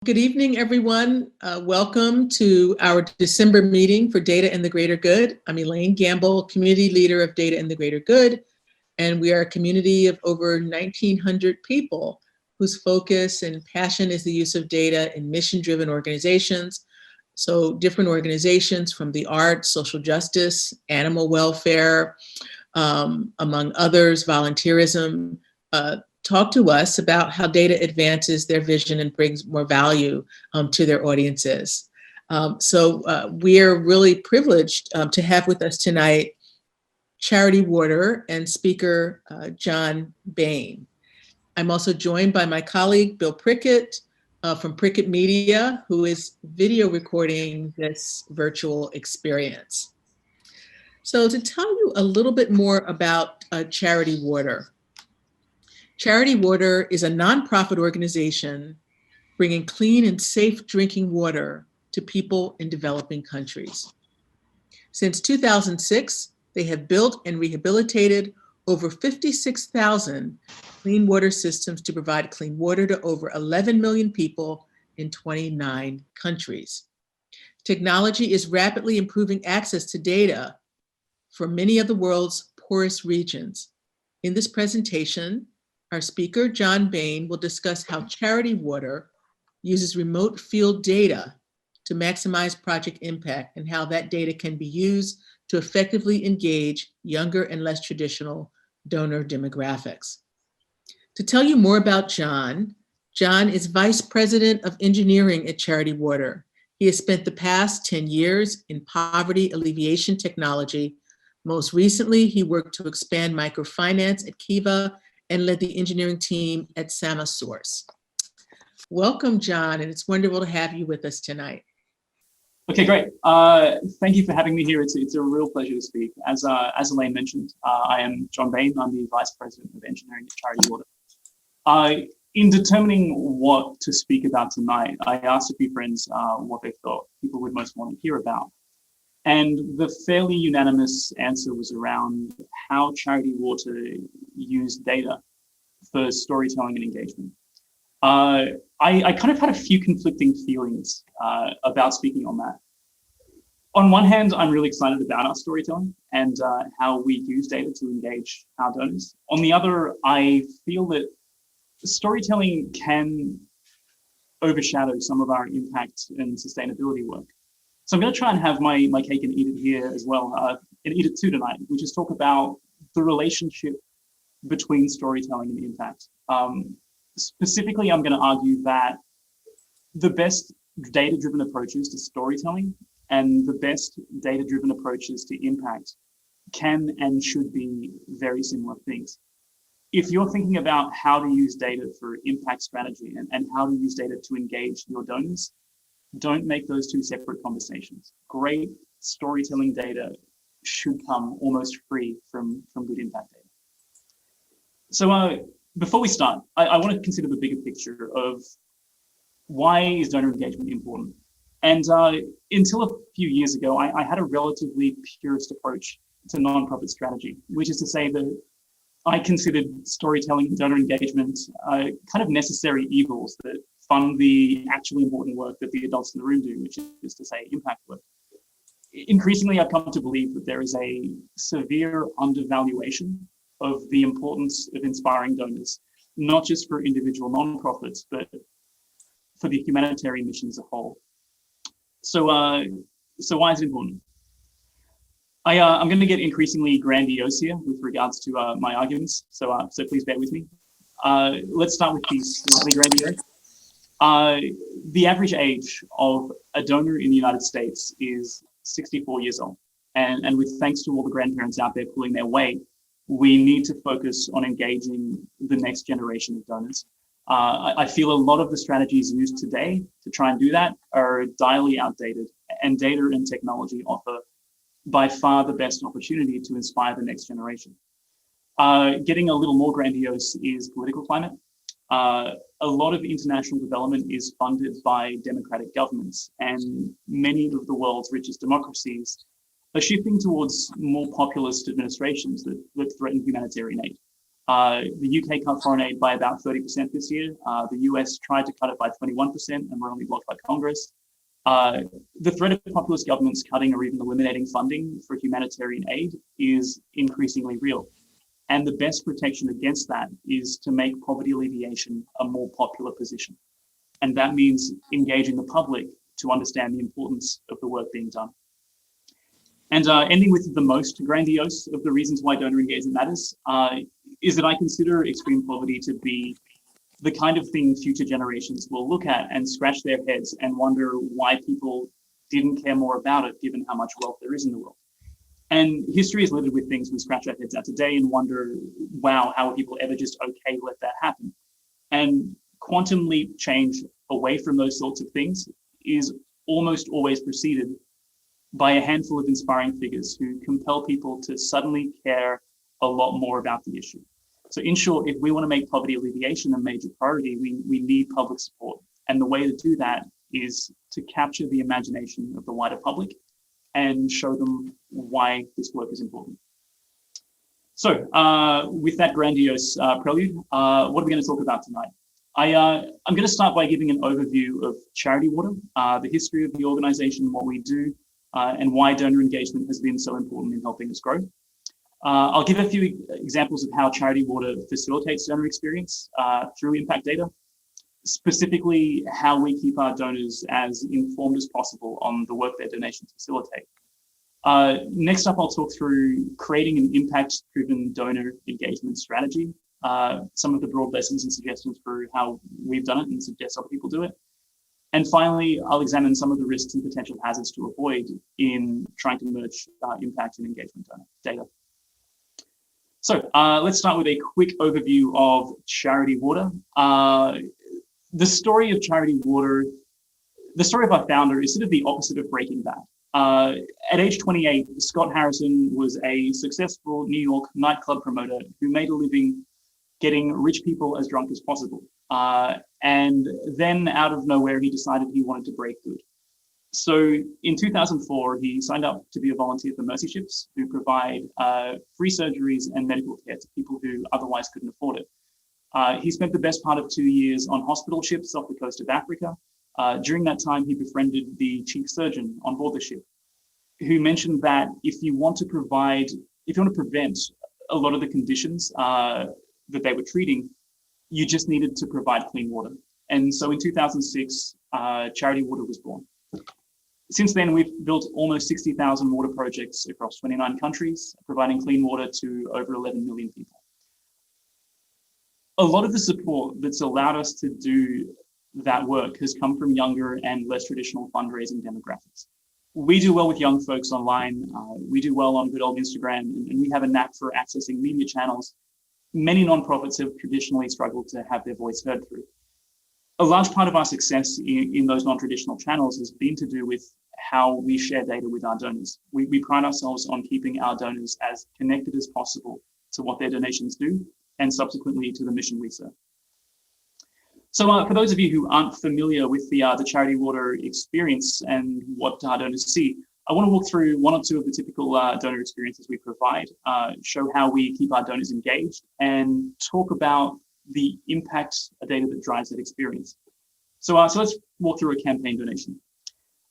Good evening, everyone. Welcome to our December meeting for Data in the Greater Good. I'm Elaine Gamble, Community Leader of Data in the Greater Good, and we are a community of over 1,900 people whose focus and passion is the use of data in mission-driven organizations. So different organizations from the arts, social justice, animal welfare, among others, volunteerism, talk to us about how data advances their vision and brings more value to their audiences. We're really privileged to have with us tonight Charity Water and speaker John Bayne. I'm also joined by my colleague Bill Prickett from Prickett Media, who is video recording this virtual experience. So to tell you a little bit more about Charity Water. Charity Water is a nonprofit organization bringing clean and safe drinking water to people in developing countries. Since 2006, they have built and rehabilitated over 56,000 clean water systems to provide clean water to over 11 million people in 29 countries. Technology is rapidly improving access to data for many of the world's poorest regions. In this presentation, our speaker, John Bayne, will discuss how Charity Water uses remote field data to maximize project impact and how that data can be used to effectively engage younger and less traditional donor demographics. To tell you more about John is Vice President of Engineering at Charity Water. He has spent the past 10 years in poverty alleviation technology. Most recently, he worked to expand microfinance at Kiva and led the engineering team at Samasource. Welcome, John, and it's wonderful to have you with us tonight. Okay, great. Thank you for having me here. It's a real pleasure to speak. As Elaine mentioned, I am John Bayne. I'm the Vice President of Engineering at Charity Water. In determining what to speak about tonight, I asked a few friends what they thought people would most want to hear about. And the fairly unanimous answer was around how Charity Water used data for storytelling and engagement. I kind of had a few conflicting feelings about speaking on that. On one hand, I'm really excited about our storytelling and how we use data to engage our donors. On the other, I feel that storytelling can overshadow some of our impact and sustainability work. So I'm going to try and have my cake and eat it here as well, and eat it too tonight, which is talk about the relationship between storytelling and impact. Specifically, I'm going to argue that the best data-driven approaches to storytelling and the best data-driven approaches to impact can and should be very similar things. If you're thinking about how to use data for impact strategy and how to use data to engage your donors, don't make those two separate conversations. Great storytelling data should come almost free from good impact data. So before we start, I want to consider the bigger picture of why is donor engagement important? And until a few years ago, I had a relatively purist approach to nonprofit strategy, which is to say that I considered storytelling and donor engagement kind of necessary evils that fund the actually important work that the adults in the room do, which is to say impact work. Increasingly, I've come to believe that there is a severe undervaluation of the importance of inspiring donors, not just for individual nonprofits, but for the humanitarian mission as a whole. So why is it important? I'm going to get increasingly grandiose here with regards to my arguments, so please bear with me. Let's start with these slightly grandiose. The average age of a donor in the United States is 64 years old. And with thanks to all the grandparents out there pulling their weight, we need to focus on engaging the next generation of donors. I feel a lot of the strategies used today to try and do that are direly outdated, and data and technology offer by far the best opportunity to inspire the next generation. Getting a little more grandiose is political climate. A lot of international development is funded by democratic governments, and many of the world's richest democracies are shifting towards more populist administrations that threaten humanitarian aid. The UK cut foreign aid by about 30% this year. The US tried to cut it by 21% and were only blocked by Congress. The threat of populist governments cutting or even eliminating funding for humanitarian aid is increasingly real. And the best protection against that is to make poverty alleviation a more popular position. And that means engaging the public to understand the importance of the work being done. And ending with the most grandiose of the reasons why donor engagement matters is that I consider extreme poverty to be the kind of thing future generations will look at and scratch their heads and wonder why people didn't care more about it, given how much wealth there is in the world. And history is littered with things we scratch our heads at today and wonder, wow, how are people ever just okay let that happen? And quantum leap change away from those sorts of things is almost always preceded by a handful of inspiring figures who compel people to suddenly care a lot more about the issue. So in short, if we want to make poverty alleviation a major priority, we need public support. And the way to do that is to capture the imagination of the wider public and show them why this work is important. So with that grandiose prelude, what are we going to talk about tonight? I'm going to start by giving an overview of Charity Water, the history of the organization, what we do, and why donor engagement has been so important in helping us grow. I'll give a few examples of how Charity Water facilitates donor experience through impact data, specifically how we keep our donors as informed as possible on the work their donations facilitate. Next up, I'll talk through creating an impact-driven donor engagement strategy, some of the broad lessons and suggestions for how we've done it and suggest other people do it. And finally, I'll examine some of the risks and potential hazards to avoid in trying to merge impact and engagement data. So let's start with a quick overview of Charity Water. The story of Charity Water, the story of our founder is sort of the opposite of Breaking Bad. At age 28, Scott Harrison was a successful New York nightclub promoter who made a living getting rich people as drunk as possible. And then out of nowhere, he decided he wanted to break good. So in 2004, he signed up to be a volunteer for Mercy Ships, who provide free surgeries and medical care to people who otherwise couldn't afford it. He spent the best part of 2 years on hospital ships off the coast of Africa. During that time, he befriended the chief surgeon on board the ship, who mentioned that if you want to prevent a lot of the conditions that they were treating, you just needed to provide clean water. And so in 2006, Charity Water was born. Since then, we've built almost 60,000 water projects across 29 countries, providing clean water to over 11 million people. A lot of the support that's allowed us to do that work has come from younger and less traditional fundraising demographics. We do well with young folks online. We do well on good old Instagram, and we have a knack for accessing media channels many nonprofits have traditionally struggled to have their voice heard through. A large part of our success in those non-traditional channels has been to do with how we share data with our donors. We pride ourselves on keeping our donors as connected as possible to what their donations do and subsequently to the mission we serve. So for those of you who aren't familiar with the Charity Water experience and what our donors see, I want to walk through one or two of the typical donor experiences we provide, show how we keep our donors engaged, and talk about the impact data that drives that experience. So let's walk through a campaign donation.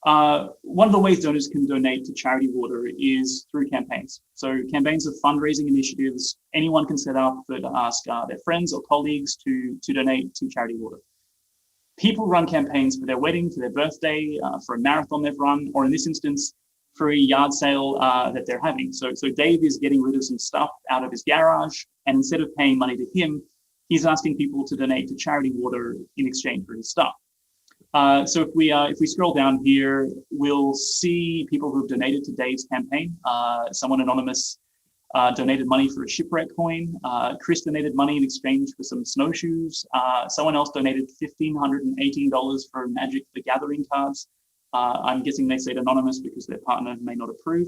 One of the ways donors can donate to Charity Water is through campaigns. So campaigns are fundraising initiatives anyone can set up that ask their friends or colleagues to donate to Charity Water. People run campaigns for their wedding, for their birthday, for a marathon they've run, or in this instance, for a yard sale that they're having. So Dave is getting rid of some stuff out of his garage, and instead of paying money to him, he's asking people to donate to Charity Water in exchange for his stuff. So if we scroll down here, we'll see people who've donated to Dave's campaign. Someone anonymous donated money for a shipwreck coin. Chris donated money in exchange for some snowshoes. Someone else donated $1,518 for Magic the Gathering cards. I'm guessing they said anonymous because their partner may not approve.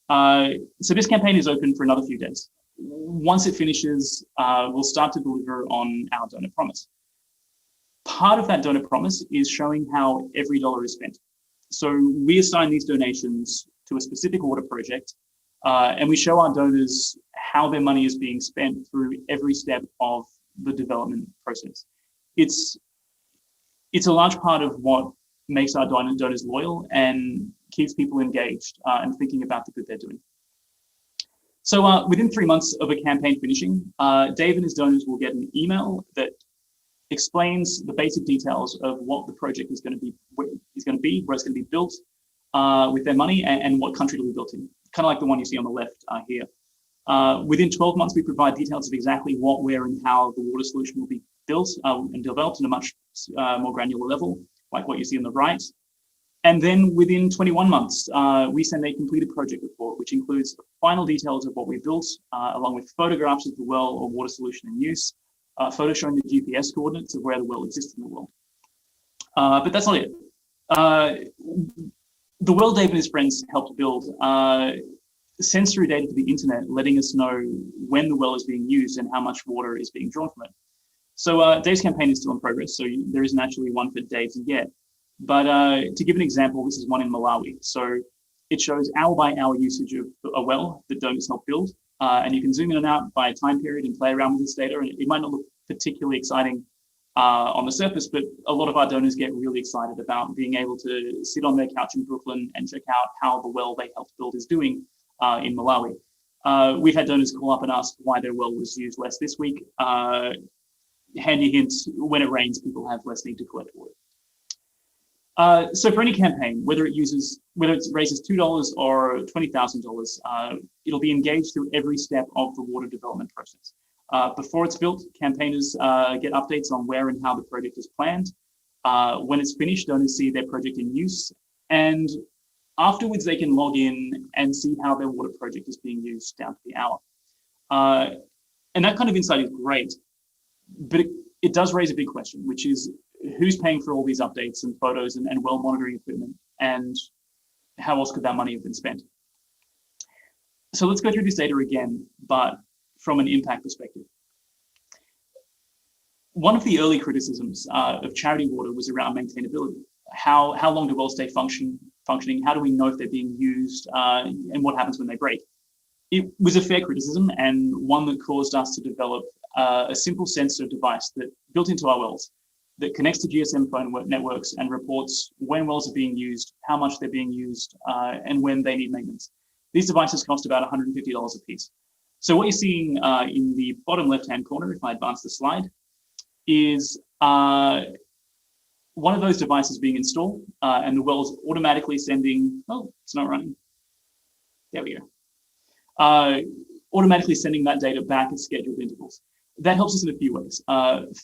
So this campaign is open for another few days. Once it finishes, we'll start to deliver on our donor promise. Part of that donor promise is showing how every dollar is spent. So we assign these donations to a specific water project, And we show our donors how their money is being spent through every step of the development process. It's a large part of what makes our donors loyal and keeps people engaged and thinking about the good they're doing. So within 3 months of a campaign finishing, Dave and his donors will get an email that explains the basic details of what the project is going to be, where it's going to be built with their money, and what country it'll be built in. Kind of like the one you see on the left here. Within 12 months, we provide details of exactly what, where, and how the water solution will be built and developed in a much more granular level, like what you see on the right. And then within 21 months, we send a completed project report, which includes final details of what we built, along with photographs of the well or water solution in use, photos showing the GPS coordinates of where the well exists in the world. But that's not it. The well Dave and his friends helped build sends through data to the internet, letting us know when the well is being used and how much water is being drawn from it. So Dave's campaign is still in progress, so there isn't actually one for Dave to get. But to give an example, this is one in Malawi. So it shows hour by hour usage of a well that donors helped build. And you can zoom in and out by time period and play around with this data. And it might not look particularly exciting on the surface, but a lot of our donors get really excited about being able to sit on their couch in Brooklyn and check out how the well they helped build is doing in Malawi. We've had donors call up and ask why their well was used less this week. Handy hint, when it rains, people have less need to collect water. So for any campaign, whether it raises $2 or $20,000, it'll be engaged through every step of the water development process. Before it's built, campaigners get updates on where and how the project is planned. When it's finished, donors see their project in use, and afterwards they can log in and see how their water project is being used down to the hour. And that kind of insight is great, but it does raise a big question, which is who's paying for all these updates and photos and well monitoring equipment, and how else could that money have been spent? So let's go through this data again, but from an impact perspective. One of the early criticisms of charity water was around maintainability. How long do wells stay functioning? How do we know if they're being used, and what happens when they break? It was a fair criticism, and one that caused us to develop a simple sensor device that built into our wells that connects to GSM phone networks and reports when wells are being used, how much they're being used, and when they need maintenance. These devices cost about $150 a piece. So what you're seeing in the bottom left-hand corner, if I advance the slide, is one of those devices being installed, and the well's automatically sending, oh, it's not running. There we go. Automatically sending that data back at scheduled intervals. That helps us in a few ways.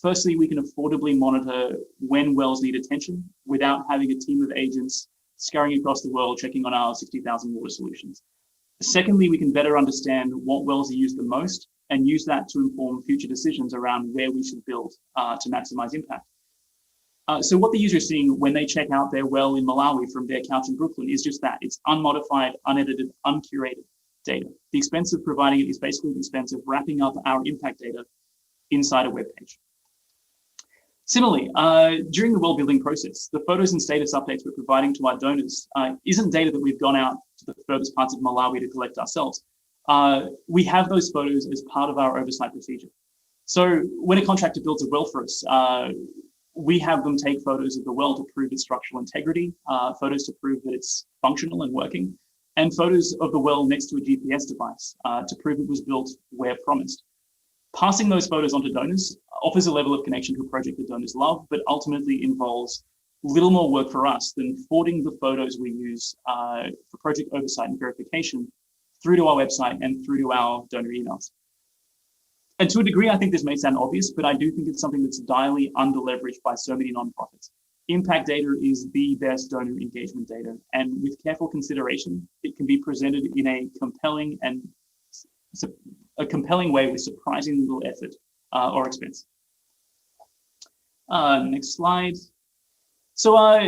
Firstly, we can affordably monitor when wells need attention without having a team of agents scurrying across the world checking on our 60,000 water solutions. Secondly, we can better understand what wells are used the most and use that to inform future decisions around where we should build to maximize impact. So what the user is seeing when they check out their well in Malawi from their couch in Brooklyn is just that. It's unmodified, unedited, uncurated data. The expense of providing it is basically the expense of wrapping up our impact data inside a web page. Similarly, during the well building process, the photos and status updates we're providing to our donors isn't data that we've gone out to the furthest parts of Malawi to collect ourselves. We have those photos as part of our oversight procedure. So when a contractor builds a well for us, we have them take photos of the well to prove its structural integrity, photos to prove that it's functional and working, and photos of the well next to a GPS device to prove it was built where promised. Passing those photos on to donors offers a level of connection to a project that donors love, but ultimately involves little more work for us than forwarding the photos we use for project oversight and verification through to our website and through to our donor emails. And to a degree, I think this may sound obvious, but I do think it's something that's direly under-leveraged by so many nonprofits. Impact data is the best donor engagement data, and with careful consideration, it can be presented in a compelling way with surprising little effort or expense. Next slide. So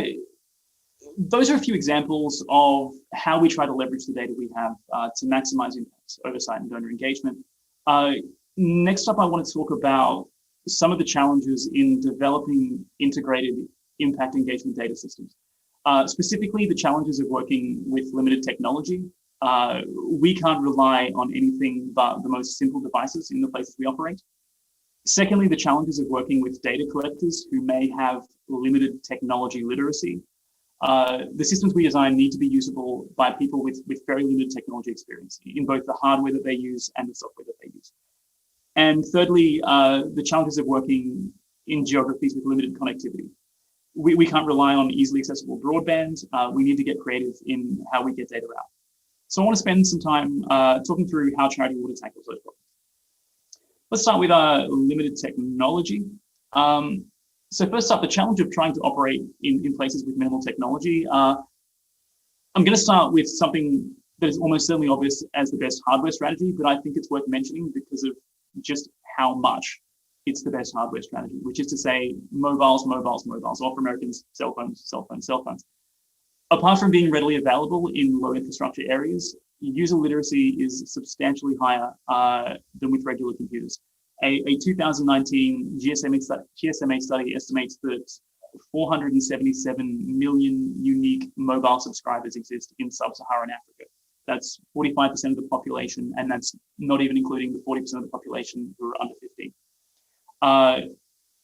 those are a few examples of how we try to leverage the data we have to maximize impact, oversight, and donor engagement. Next up, I want to talk about some of the challenges in developing integrated impact engagement data systems. Specifically, the challenges of working with limited technology we can't rely on anything but the most simple devices in the places we operate. Secondly, the challenges of working with data collectors who may have limited technology literacy. The systems we design need to be usable by people with very limited technology experience in both the hardware that they use and the software that they use. And thirdly, the challenges of working in geographies with limited connectivity. We can't rely on easily accessible broadband. We need to get creative in how we get data out. So I want to spend some time talking through how Charity Water tackles those problems. Let's start with limited technology. So first up, the challenge of trying to operate in places with minimal technology. I'm going to start with something that is almost certainly obvious as the best hardware strategy, but I think it's worth mentioning because of just how much it's the best hardware strategy, which is to say mobiles, or for Americans, cell phones. Apart from being readily available in low infrastructure areas, user literacy is substantially higher than with regular computers. A 2019 GSMA study estimates that 477 million unique mobile subscribers exist in sub-Saharan Africa. That's 45% of the population, and that's not even including the 40% of the population who are under 15.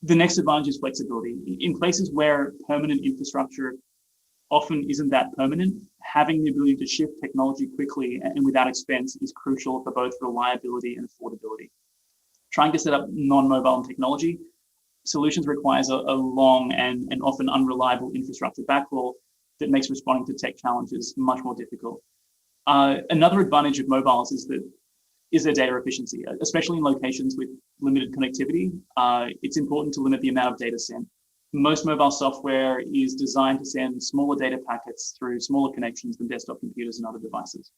The next advantage is flexibility. In places where permanent infrastructure often isn't that permanent, having the ability to shift technology quickly and without expense is crucial for both reliability and affordability. Trying to set up non-mobile technology solutions requires a long and often unreliable infrastructure backhaul that makes responding to tech challenges much more difficult. Another advantage of mobiles is their data efficiency, especially in locations with limited connectivity. It's important to limit the amount of data sent. Most mobile software is designed to send smaller data packets through smaller connections than desktop computers and other devices.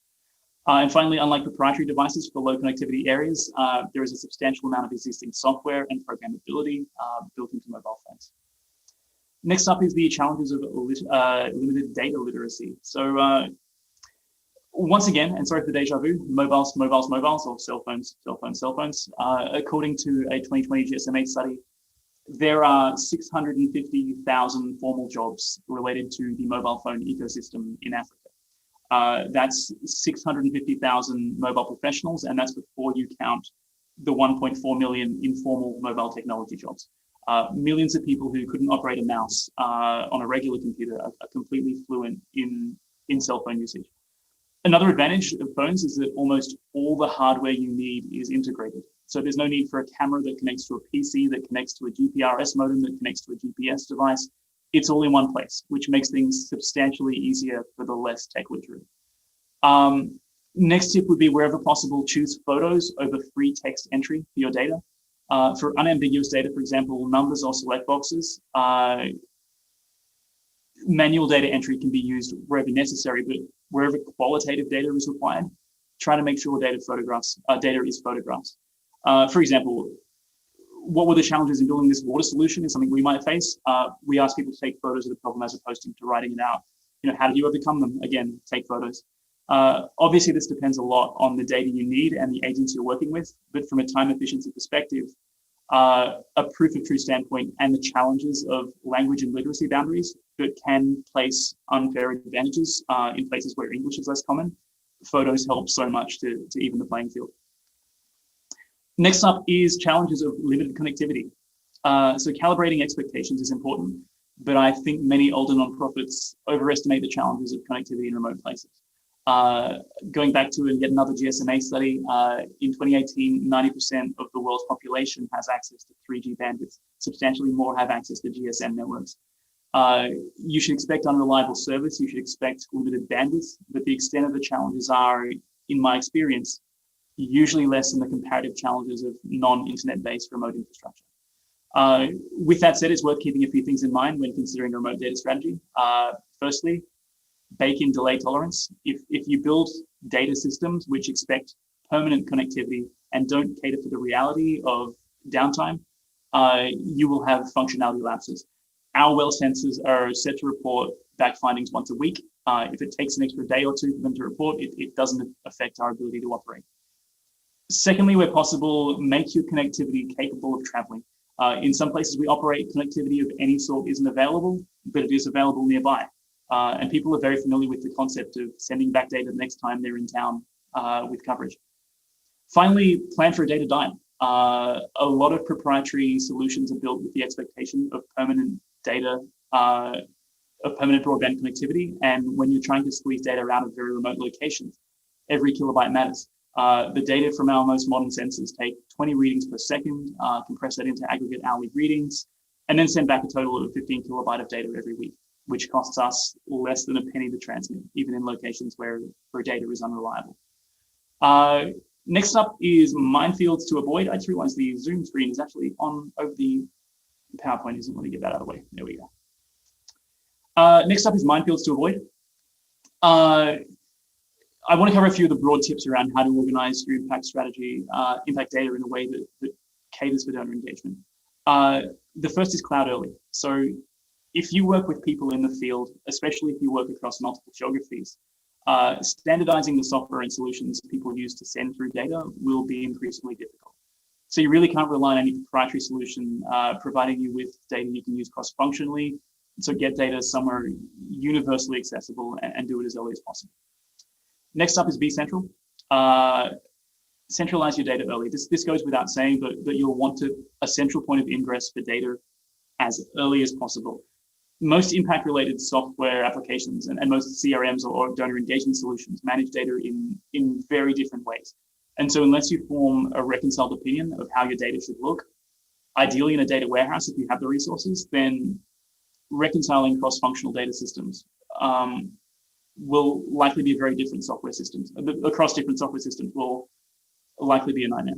And finally, unlike proprietary devices for low connectivity areas, there is a substantial amount of existing software and programmability built into mobile phones. Next up is the challenges of limited data literacy. So once again, and sorry for the deja vu, mobiles, or cell phones. According to a 2020 GSMA study, there are 650,000 formal jobs related to the mobile phone ecosystem in Africa. That's 650,000 mobile professionals, and that's before you count the 1.4 million informal mobile technology jobs. Millions of people who couldn't operate a mouse on a regular computer are completely fluent in cell phone usage. Another advantage of phones is that almost all the hardware you need is integrated. So there's no need for a camera that connects to a PC, that connects to a GPRS modem, that connects to a GPS device. It's all in one place, which makes things substantially easier for the less tech literate. Next tip would be, wherever possible, choose photos over free text entry for your data. For unambiguous data, for example, numbers or select boxes, manual data entry can be used wherever necessary, but wherever qualitative data is required, try to make sure data is photographs. For example, what were the challenges in building this water solution is something we might face. We ask people to take photos of the problem as opposed to writing it out. How did you overcome them? Again, take photos. Obviously, this depends a lot on the data you need and the agents you're working with, but from a time efficiency perspective, a proof of true standpoint and the challenges of language and literacy boundaries that can place unfair advantages in places where English is less common, photos help so much to even the playing field. Next up is challenges of limited connectivity. So calibrating expectations is important, but I think many older nonprofits overestimate the challenges of connectivity in remote places. Going back to yet another GSMA study, in 2018, 90% of the world's population has access to 3G bandwidth. Substantially more have access to GSM networks. You should expect unreliable service. You should expect limited bandwidth, but the extent of the challenges are, in my experience, usually less than the comparative challenges of non-internet-based remote infrastructure. With that said, it's worth keeping a few things in mind when considering a remote data strategy. Firstly, bake in delay tolerance. If you build data systems which expect permanent connectivity and don't cater for the reality of downtime, you will have functionality lapses. Our well sensors are set to report back findings once a week. If it takes an extra day or two for them to report, it doesn't affect our ability to operate. Secondly, where possible, make your connectivity capable of traveling. In some places we operate, connectivity of any sort isn't available, but it is available nearby. And people are very familiar with the concept of sending back data the next time they're in town with coverage. Finally, plan for a data diet. A lot of proprietary solutions are built with the expectation of permanent data, of permanent broadband connectivity. And when you're trying to squeeze data out of very remote locations, every kilobyte matters. The data from our most modern sensors take 20 readings per second, compress that into aggregate hourly readings, and then send back a total of 15 kilobyte of data every week, which costs us less than a penny to transmit, even in locations where data is unreliable. Next up is minefields to avoid. I just realized the Zoom screen is actually on over the PowerPoint. Isn't let me get that out of the way. There we go. Next up is minefields to avoid. I want to cover a few of the broad tips around how to organize your impact strategy, impact data in a way that caters for donor engagement. The first is cloud early. So if you work with people in the field, especially if you work across multiple geographies, standardizing the software and solutions people use to send through data will be increasingly difficult. So you really can't rely on any proprietary solution providing you with data you can use cross-functionally. So get data somewhere universally accessible and do it as early as possible. Next up is be central. Centralize your data early. This goes without saying, but you'll want a central point of ingress for data as early as possible. Most impact-related software applications and most CRMs or donor engagement solutions manage data in very different ways. And so unless you form a reconciled opinion of how your data should look, ideally in a data warehouse, if you have the resources, then reconciling cross-functional data systems will likely be very different software systems. Across different software systems will likely be a nightmare.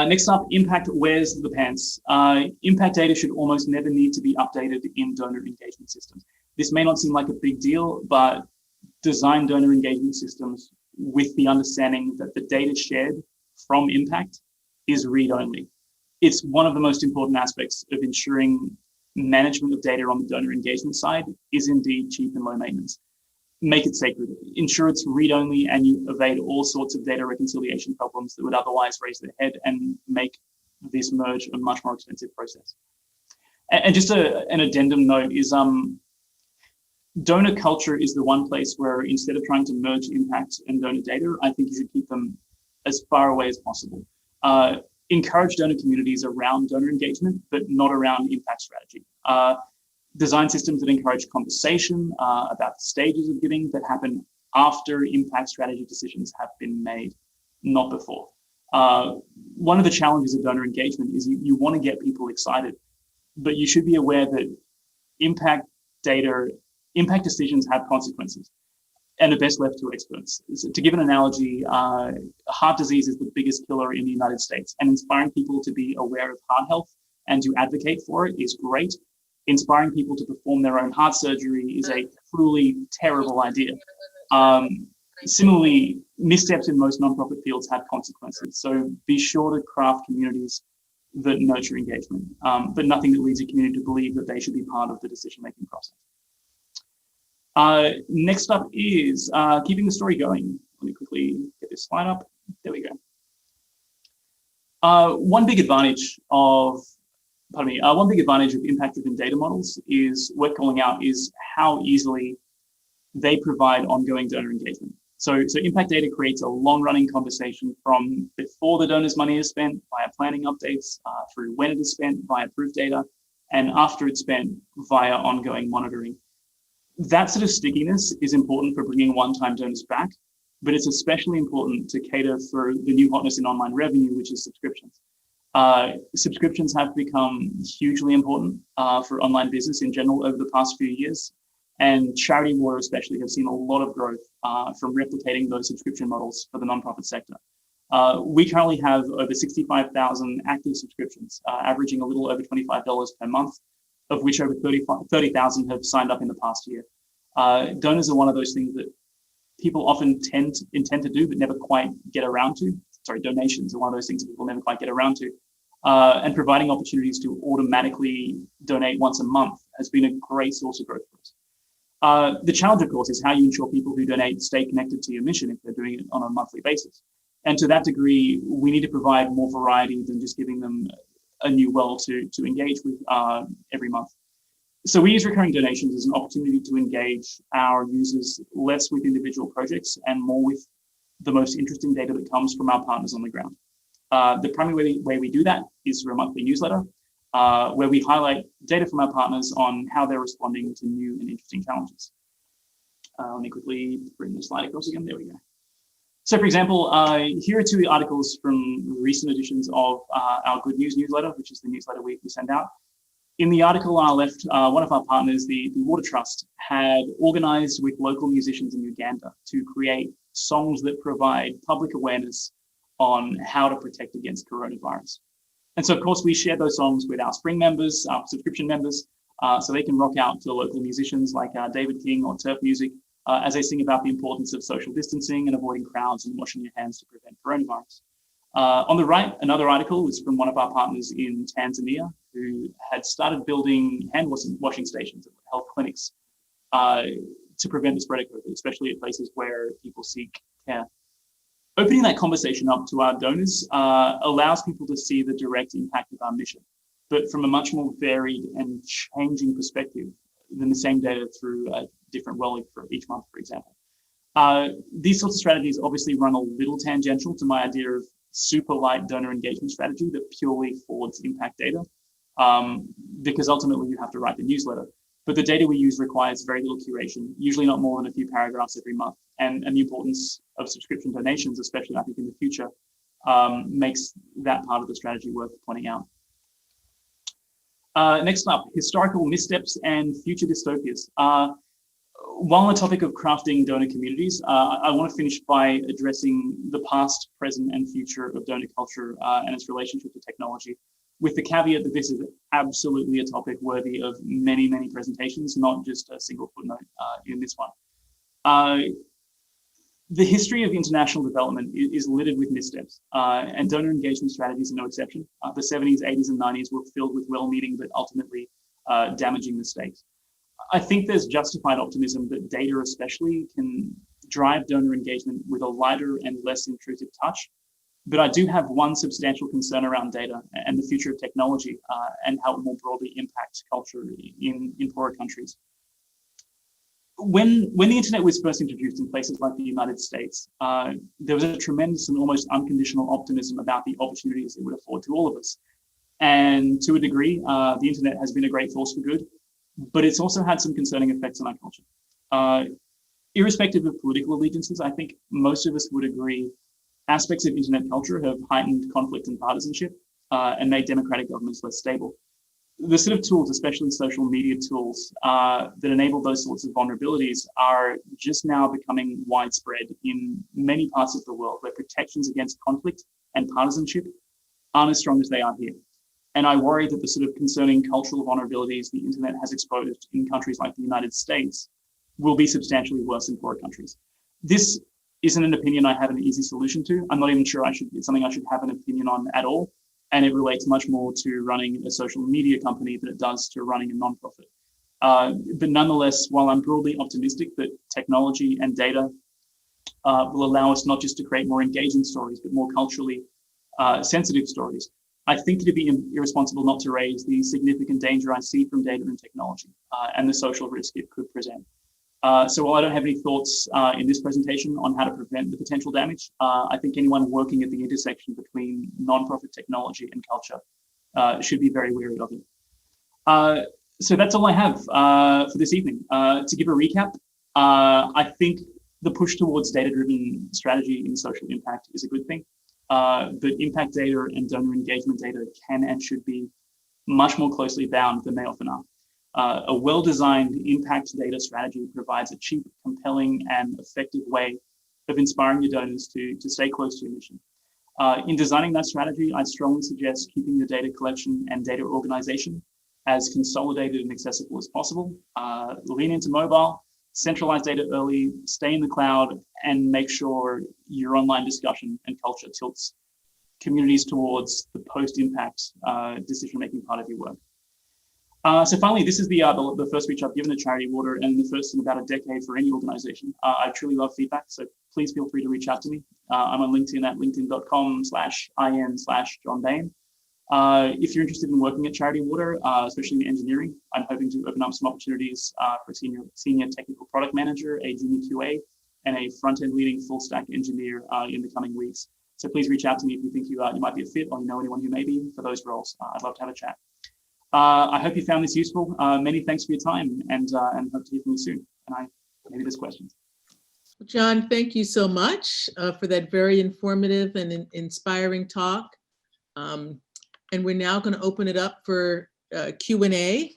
Next up, impact wears the pants. Impact data should almost never need to be updated in donor engagement systems. This may not seem like a big deal, but design donor engagement systems with the understanding that the data shared from impact is read-only. It's one of the most important aspects of ensuring management of data on the donor engagement side is indeed cheap and low maintenance. Make it sacred. Ensure it's read-only and you evade all sorts of data reconciliation problems that would otherwise raise their head and make this merge a much more expensive process. And just an addendum note is donor culture is the one place where instead of trying to merge impact and donor data, I think you should keep them as far away as possible. Encourage donor communities around donor engagement, but not around impact strategy. Design systems that encourage conversation about the stages of giving that happen after impact strategy decisions have been made, not before. One of the challenges of donor engagement is you want to get people excited, but you should be aware that impact decisions have consequences and are best left to experts. So to give an analogy, heart disease is the biggest killer in the United States, and inspiring people to be aware of heart health and to advocate for it is great. Inspiring people to perform their own heart surgery is a truly terrible idea. Similarly, missteps in most nonprofit fields have consequences. So be sure to craft communities that nurture engagement, but nothing that leads a community to believe that they should be part of the decision-making process. Next up is keeping the story going. Let me quickly get this slide up. There we go. One big advantage of impact-driven data models is worth calling out is how easily they provide ongoing donor engagement. So impact data creates a long-running conversation from before the donor's money is spent via planning updates, through when it is spent via proof data, and after it's spent via ongoing monitoring. That sort of stickiness is important for bringing one-time donors back, but it's especially important to cater for the new hotness in online revenue, which is subscriptions. Subscriptions have become hugely important for online business in general over the past few years, and charity water especially have seen a lot of growth from replicating those subscription models for the nonprofit sector. We currently have over 65,000 active subscriptions, averaging a little over $25 per month, of which over 30,000 have signed up in the past year. Donors are one of those things that people often intend to do but never quite get around to. Donations are one of those things that people never quite get around to. And providing opportunities to automatically donate once a month has been a great source of growth for us. The challenge, of course, is how you ensure people who donate stay connected to your mission if they're doing it on a monthly basis. And to that degree, we need to provide more variety than just giving them a new well to engage with every month. So we use recurring donations as an opportunity to engage our users less with individual projects and more with the most interesting data that comes from our partners on the ground. The primary way we do that is through a monthly newsletter, where we highlight data from our partners on how they're responding to new and interesting challenges. Let me quickly bring the slide across again. There we go. So for example, here are two articles from recent editions of our Good News newsletter, which is the newsletter we send out. In the article on our left, one of our partners, the Water Trust, had organized with local musicians in Uganda to create songs that provide public awareness on how to protect against coronavirus. And so, of course, we share those songs with our Spring members, our subscription members, so they can rock out to local musicians like David King or Turf Music as they sing about the importance of social distancing and avoiding crowds and washing your hands to prevent coronavirus. On the right, another article is from one of our partners in Tanzania who had started building hand washing stations at health clinics to prevent the spread of COVID, especially at places where people seek care. Opening that conversation up to our donors allows people to see the direct impact of our mission, but from a much more varied and changing perspective than the same data through a different well for each month, for example. These sorts of strategies obviously run a little tangential to my idea of super light donor engagement strategy that purely forwards impact data, because ultimately you have to write the newsletter. But the data we use requires very little curation, usually not more than a few paragraphs every month. And the importance of subscription donations, especially I think in the future, makes that part of the strategy worth pointing out. Next up, historical missteps and future dystopias. While on the topic of crafting donor communities, I want to finish by addressing the past, present, and future of donor culture and its relationship to technology, with the caveat that this is absolutely a topic worthy of many, many presentations, not just a single footnote in this one. The history of international development is littered with missteps, and donor engagement strategies are no exception. The 70s, 80s, and 90s were filled with well-meaning but ultimately damaging mistakes. I think there's justified optimism that data especially can drive donor engagement with a lighter and less intrusive touch. But I do have one substantial concern around data and the future of technology and how it more broadly impacts culture in poorer countries. When the internet was first introduced in places like the United States, there was a tremendous and almost unconditional optimism about the opportunities it would afford to all of us. And to a degree, the internet has been a great force for good, but it's also had some concerning effects on our culture. Irrespective of political allegiances, I think most of us would agree aspects of internet culture have heightened conflict and partisanship and made democratic governments less stable. The sort of tools, especially social media tools, that enable those sorts of vulnerabilities are just now becoming widespread in many parts of the world where protections against conflict and partisanship aren't as strong as they are here. And I worry that the sort of concerning cultural vulnerabilities the internet has exposed in countries like the United States will be substantially worse in poorer countries. This isn't an opinion I have an easy solution to. I'm not even sure it's something I should have an opinion on at all. And it relates much more to running a social media company than it does to running a nonprofit. But nonetheless, while I'm broadly optimistic that technology and data will allow us not just to create more engaging stories, but more culturally sensitive stories, I think it'd be irresponsible not to raise the significant danger I see from data and technology and the social risk it could present. So while I don't have any thoughts in this presentation on how to prevent the potential damage, I think anyone working at the intersection between nonprofit technology and culture should be very wary of it. So that's all I have for this evening. To give a recap, I think the push towards data-driven strategy in social impact is a good thing, but impact data and donor engagement data can and should be much more closely bound than they often are. A well-designed impact data strategy provides a cheap, compelling, and effective way of inspiring your donors to stay close to your mission. In designing that strategy, I strongly suggest keeping your data collection and data organization as consolidated and accessible as possible. Lean into mobile, centralize data early, stay in the cloud, and make sure your online discussion and culture tilts communities towards the post-impact decision-making part of your work. So finally, this is the first speech I've given at Charity Water and the first in about a decade for any organization. I truly love feedback, so please feel free to reach out to me. I'm on LinkedIn at linkedin.com/in/John Bayne. If you're interested in working at Charity Water, especially in engineering, I'm hoping to open up some opportunities for a senior technical product manager, a junior QA, and a front-end leading full stack engineer in the coming weeks. So please reach out to me if you think you might be a fit or you know anyone who may be for those roles. I'd love to have a chat. I hope you found this useful. Many thanks for your time, and hope to hear from you soon. And maybe there's questions. John, thank you so much for that very informative and inspiring talk. And we're now going to open it up for Q&A.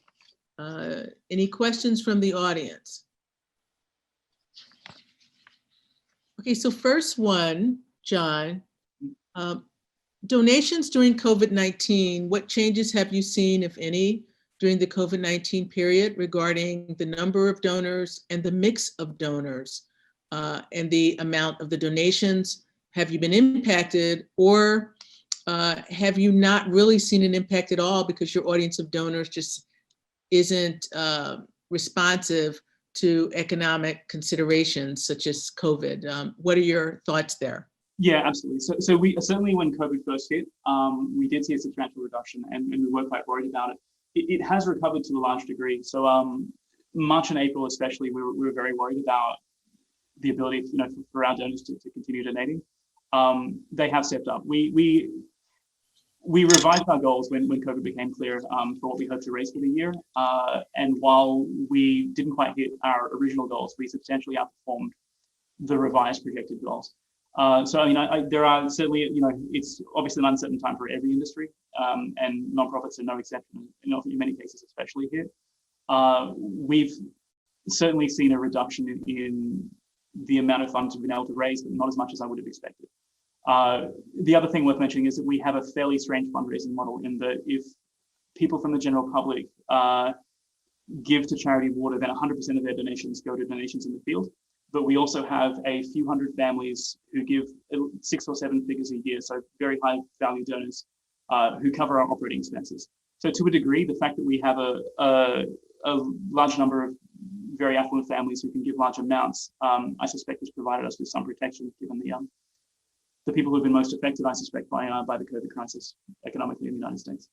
Any questions from the audience? Okay, so first one, John, donations during COVID-19, what changes have you seen, if any, during the COVID-19 period regarding the number of donors and the mix of donors and the amount of the donations? Have you been impacted, or have you not really seen an impact at all because your audience of donors just isn't responsive to economic considerations such as COVID? What are your thoughts there? Yeah, absolutely. So we certainly, when COVID first hit, we did see a substantial reduction, and we were quite worried about it. It has recovered to a large degree. So March and April especially, we were very worried about the ability, for our donors to continue donating. They have stepped up. We revised our goals when COVID became clear for what we hoped to raise for the year. And while we didn't quite hit our original goals, we substantially outperformed the revised projected goals. So there are certainly, it's obviously an uncertain time for every industry, and nonprofits are no exception, in many cases, especially here. We've certainly seen a reduction in the amount of funds we've been able to raise, but not as much as I would have expected. The other thing worth mentioning is that we have a fairly strange fundraising model in that if people from the general public give to Charity Water, then 100% of their donations go to donations in the field. But we also have a few hundred families who give 6 or 7 figures a year, so very high value donors who cover our operating expenses. So to a degree, the fact that we have a large number of very affluent families who can give large amounts, I suspect has provided us with some protection given the people who have been most affected, I suspect, by the COVID crisis economically in the United States.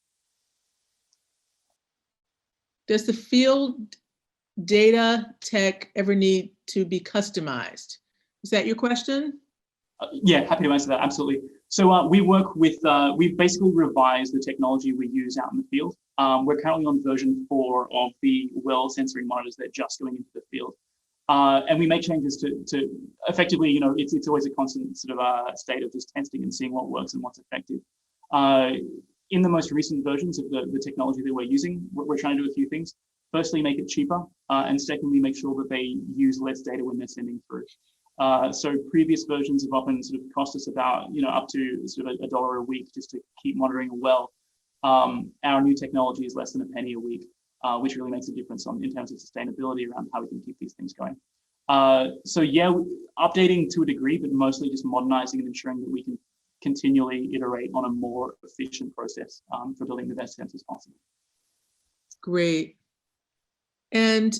Does the field data tech ever need to be customized? Is that your question? Yeah, happy to answer that, absolutely. So we work with, we've basically revised the technology we use out in the field. We're currently on version 4 of the well sensoring monitors that are just going into the field. And we make changes to effectively, it's always a constant sort of state of just testing and seeing what works and what's effective. In the most recent versions of the technology that we're using, we're trying to do a few things. Firstly, make it cheaper, and secondly, make sure that they use less data when they're sending through. So previous versions have often sort of cost us about, up to sort of $1 a week just to keep monitoring a well. Our new technology is less than a penny a week, which really makes a difference in terms of sustainability around how we can keep these things going. So yeah, updating to a degree, but mostly just modernizing and ensuring that we can continually iterate on a more efficient process for building the best sensors possible. Great. And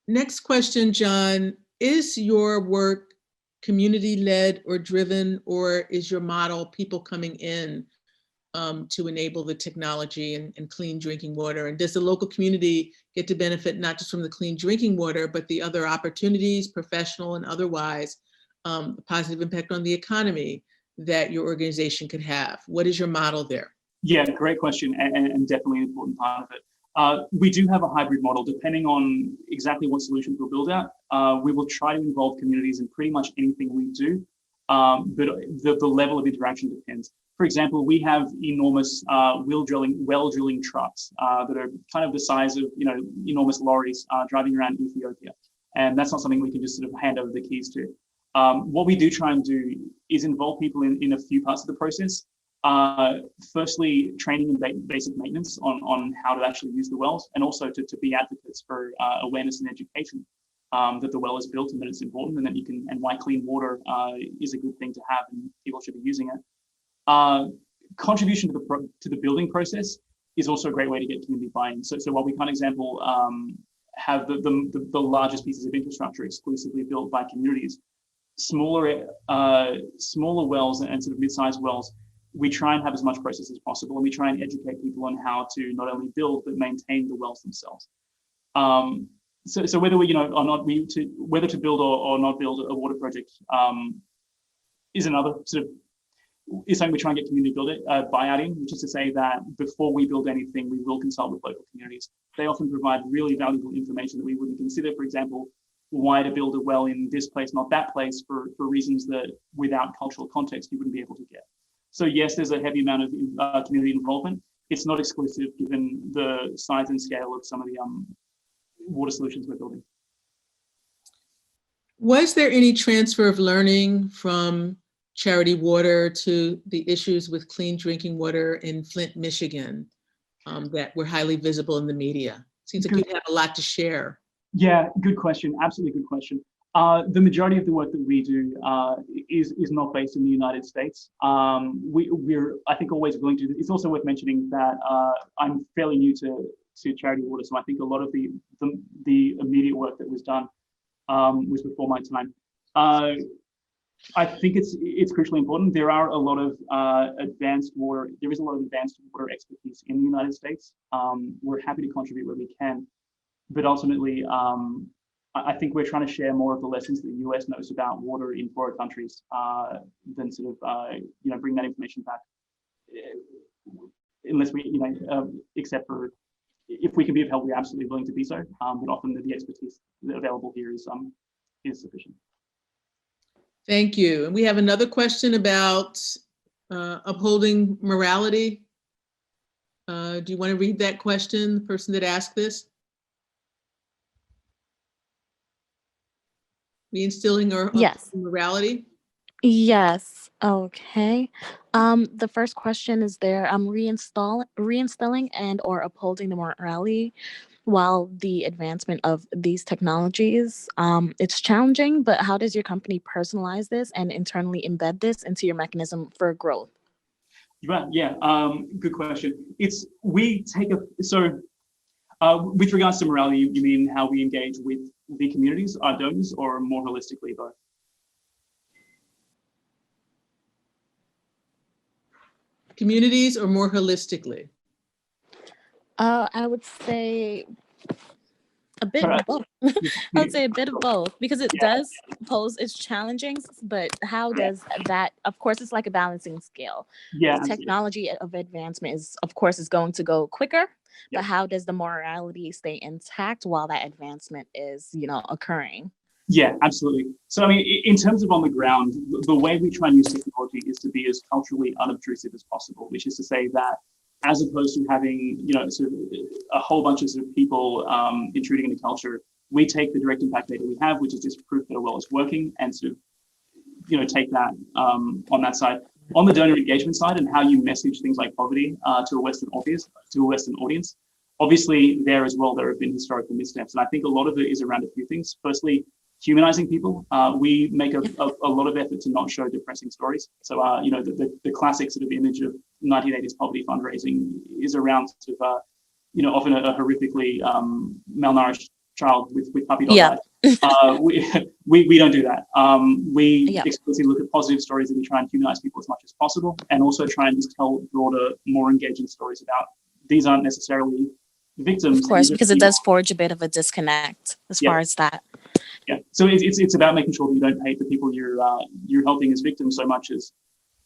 next question, John, is your work community-led or driven, or is your model people coming in to enable the technology and clean drinking water? And does the local community get to benefit not just from the clean drinking water, but the other opportunities, professional and otherwise, the positive impact on the economy that your organization could have? What is your model there? Yeah, great question, and definitely an important part of it. We do have a hybrid model. Depending on exactly what solutions we'll build out, we will try to involve communities in pretty much anything we do, but the level of interaction depends. For example, we have enormous well drilling trucks that are kind of the size of enormous lorries driving around Ethiopia, and that's not something we can just sort of hand over the keys to. What we do try and do is involve people in a few parts of the process. Firstly, training and basic maintenance on how to actually use the wells, and also to be advocates for awareness and education that the well is built and that it's important, and that and why clean water is a good thing to have and people should be using it. Contribution to the building process is also a great way to get community buy-in. So while we can't, example, have the largest pieces of infrastructure exclusively built by communities, smaller wells and sort of mid-sized wells we try and have as much process as possible, and we try and educate people on how to not only build but maintain the wells themselves. So whether we, or not, whether to build or not build a water project is another sort of, is something we try and get community build it, buyout in, which is to say that before we build anything, we will consult with local communities. They often provide really valuable information that we wouldn't consider. For example, why to build a well in this place, not that place, for reasons that without cultural context, you wouldn't be able to get. So yes, there's a heavy amount of community involvement. It's not exclusive given the size and scale of some of the water solutions we're building. Was there any transfer of learning from Charity Water to the issues with clean drinking water in Flint, Michigan, that were highly visible in the media? Seems like you'd have a lot to share. Yeah, good question. Absolutely good question. The majority of the work that we do is not based in the United States. We're, I think, always willing to. It's also worth mentioning that I'm fairly new to Charity Water, so I think a lot of the immediate work that was done was before my time. I think it's crucially important. There are a lot of advanced water. There is a lot of advanced water expertise in the United States. We're happy to contribute where we can, but ultimately, I think we're trying to share more of the lessons that the US knows about water in poorer countries than sort of bring that information back. Unless we except for if we can be of help, we're absolutely willing to be so. But often the expertise available here is sufficient. Thank you. And we have another question about upholding morality. Do you want to read that question, the person that asked this? Reinstilling or Yes. morality? Yes. Okay. The first question is there, reinstilling and or upholding the morality while the advancement of these technologies. It's challenging, but how does your company personalize this and internally embed this into your mechanism for growth? Yeah, good question. With regards to morality, you mean how we engage with the communities, our donors, or more holistically both? Communities or more holistically? I would say a bit of both. I would say a bit of both, because it does pose its challenging, but how does that, of course, it's like a balancing scale. Yeah, the technology of advancement is going to go quicker, but how does the morality stay intact while that advancement is, occurring? Yeah, absolutely. So, I mean, in terms of on the ground, the way we try and use technology is to be as culturally unobtrusive as possible, which is to say that as opposed to having, sort of a whole bunch of sort of people intruding into culture, we take the direct impact data we have, which is just proof that a well is working, and sort of, take that on that side. On the donor engagement side and how you message things like poverty to a Western audience, obviously there as well, there have been historical missteps. And I think a lot of it is around a few things. Firstly, humanizing people. We make a lot of effort to not show depressing stories. So, the classic sort of image of 1980s poverty fundraising is around sort of, often a horrifically malnourished child with puppy dog eyes. We don't do that. We explicitly look at positive stories, and we try and humanize people as much as possible, and also try and just tell broader, more engaging stories about these aren't necessarily victims. Of course, because it does forge a bit of a disconnect as far as that. Yeah, so it's about making sure that you don't paint the people you're helping as victims so much as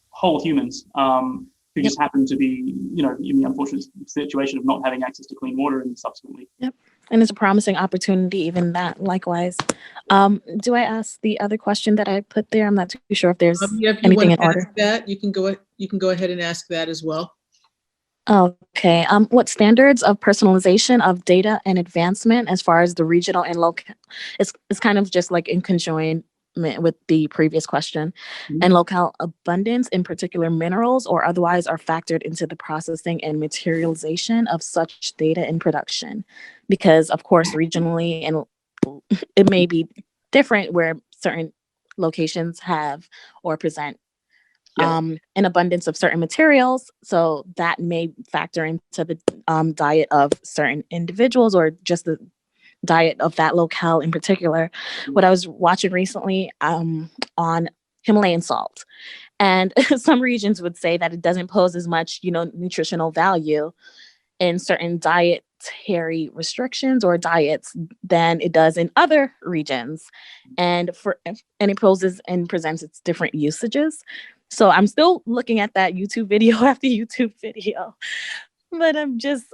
whole humans who just happen to be, in the unfortunate situation of not having access to clean water and subsequently. Yep, and it's a promising opportunity, even that. Likewise, do I ask the other question that I put there? I'm not too sure if there's anything in order. That you can go ahead and ask that as well. Okay. What standards of personalization of data and advancement as far as the regional and local? It's kind of just like in conjoinment with the previous question, and local abundance, in particular minerals or otherwise, are factored into the processing and materialization of such data in production, because of course regionally and it may be different where certain locations have or present an abundance of certain materials, so that may factor into the diet of certain individuals or just the diet of that locale in particular. What I was watching recently on Himalayan salt, And some regions would say that it doesn't pose as much, nutritional value in certain dietary restrictions or diets than it does in other regions. And it poses and presents its different usages. So I'm still looking at that YouTube video after YouTube video, but I'm just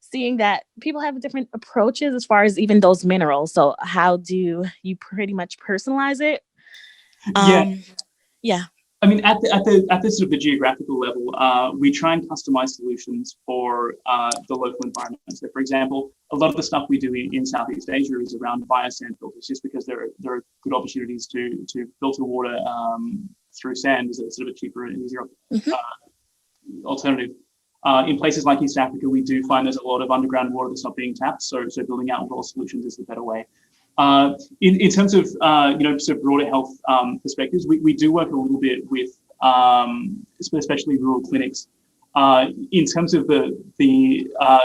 seeing that people have different approaches as far as even those minerals. So how do you pretty much personalize it? Yeah. Yeah. I mean, at the sort of the geographical level, we try and customize solutions for the local environment. So, for example, a lot of the stuff we do in Southeast Asia is around biosand filters, just because there are good opportunities to filter water through sand as a sort of a cheaper and easier alternative. In places like East Africa, we do find there's a lot of underground water that's not being tapped, so building out water solutions is a better way. In terms of sort of broader health perspectives, we do work a little bit with especially rural clinics in terms of the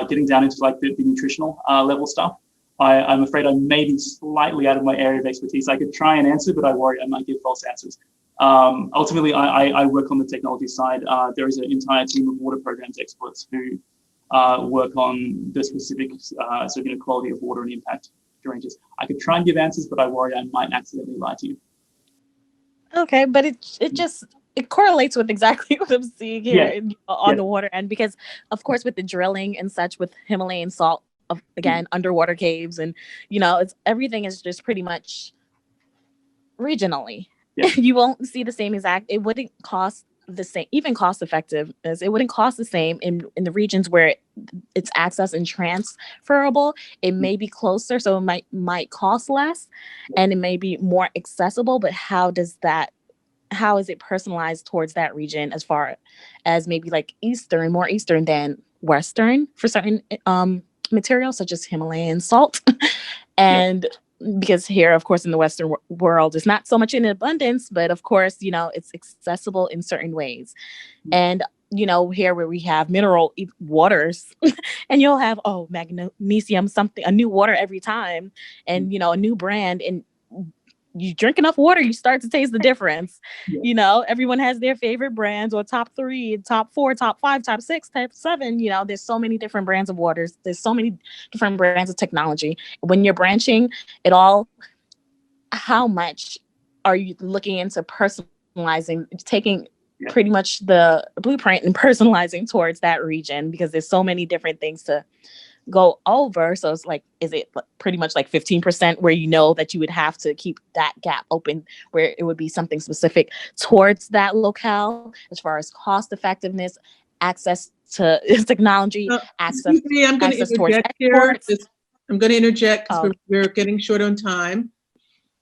getting down into like the nutritional level stuff. I'm afraid I may be slightly out of my area of expertise. I could try and answer, but I worry I might give false answers. Ultimately, I work on the technology side. There is an entire team of water programs experts who work on the specific quality of water and impact ranges. I could try and give answers, but I worry I might accidentally lie to you. Okay, but it correlates with exactly what I'm seeing here on the water end, because of course with the drilling and such with Himalayan salt, again, underwater caves, and everything is just pretty much regionally. Yeah. You won't see the same exact, it wouldn't cost the same, even cost effectiveness, it wouldn't cost the same in the regions where it's access and transferable. It may be closer, so it might cost less, and it may be more accessible, but how is it personalized towards that region as far as maybe like more eastern than western for certain materials such as Himalayan salt? And because here, of course, in the Western world, it's not so much in abundance, but of course, it's accessible in certain ways. And, here where we have mineral waters and you'll have, magnesium, something, a new water every time, and, a new brand, and you drink enough water, you start to taste the difference. Everyone has their favorite brands, or top 3, top 4, top 5, top 6, top 7. There's so many different brands of waters. There's so many different brands of technology. When you're branching it all, how much are you looking into personalizing, taking pretty much the blueprint and personalizing towards that region? Because there's so many different things to go over. So it's like, is it pretty much like 15% where that you would have to keep that gap open, where it would be something specific towards that locale as far as cost effectiveness, access to technology, Excuse me, I'm going to interject here. I'm going to interject because we're getting short on time.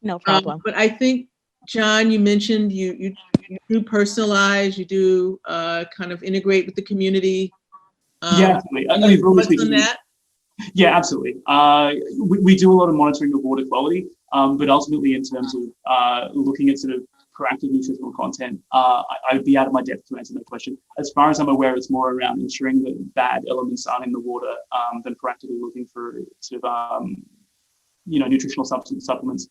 No problem. But I think, John, you mentioned you do personalize, you do kind of integrate with the community. Absolutely. I mean, broadly speaking, that? Yeah, absolutely. We do a lot of monitoring of water quality, but ultimately in terms of looking at sort of proactive nutritional content, I would be out of my depth to answer that question. As far as I'm aware, it's more around ensuring that bad elements aren't in the water than proactively looking for sort of, nutritional supplements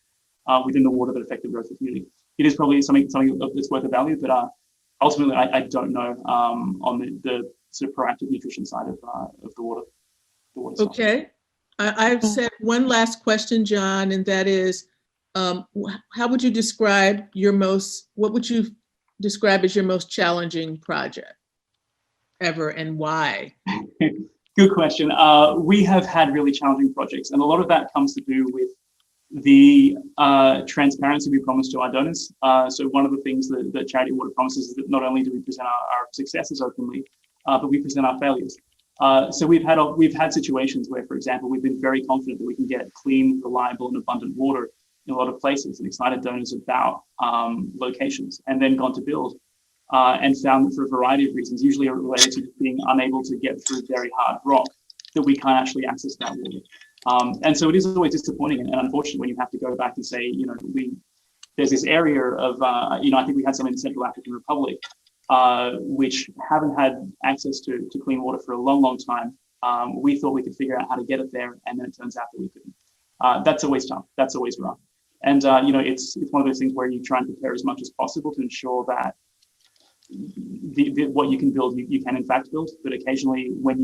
within the water that affect the growth of the community. It is probably something that's worth a value, but ultimately I don't know on the sort of proactive nutrition side of the water. Okay. I've said one last question, John, and that is, how would you describe what would you describe as your most challenging project ever, and why? Good question. We have had really challenging projects, and a lot of that comes to do with the transparency we promise to our donors. So one of the things that Charity Water promises is that not only do we present our successes openly, but we present our failures. So we've had situations where, for example, we've been very confident that we can get clean, reliable, and abundant water in a lot of places, and excited donors about locations, and then gone to build and found that for a variety of reasons, usually related to being unable to get through very hard rock, that we can't actually access that water. And so it is always disappointing and unfortunate when you have to go back and say, there's this area of, I think we had some in the Central African Republic, which haven't had access to clean water for a long, long time. We thought we could figure out how to get it there, and then it turns out that we couldn't. That's always tough. That's always rough. And, it's one of those things where you try and prepare as much as possible to ensure that what you can build, you can in fact build. But occasionally, when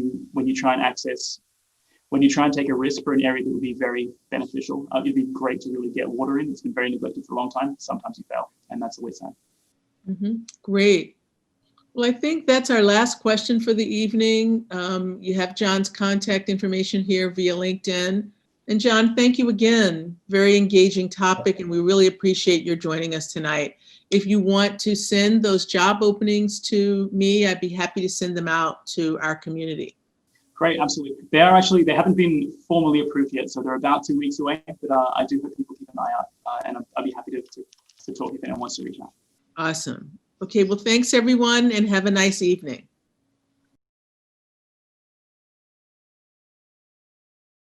you try and take a risk for an area that would be very beneficial, it'd be great to really get water in. It's been very neglected for a long time. Sometimes you fail, and that's always sad. Great. Well, I think that's our last question for the evening. You have John's contact information here via LinkedIn. And John, thank you again. Very engaging topic, and we really appreciate your joining us tonight. If you want to send those job openings to me, I'd be happy to send them out to our community. Great, absolutely. They haven't been formally approved yet, so they're about 2 weeks away, but I do hope people keep an eye out, and I'd be happy to talk if anyone wants to reach out. Awesome. Okay, well, thanks everyone, and have a nice evening.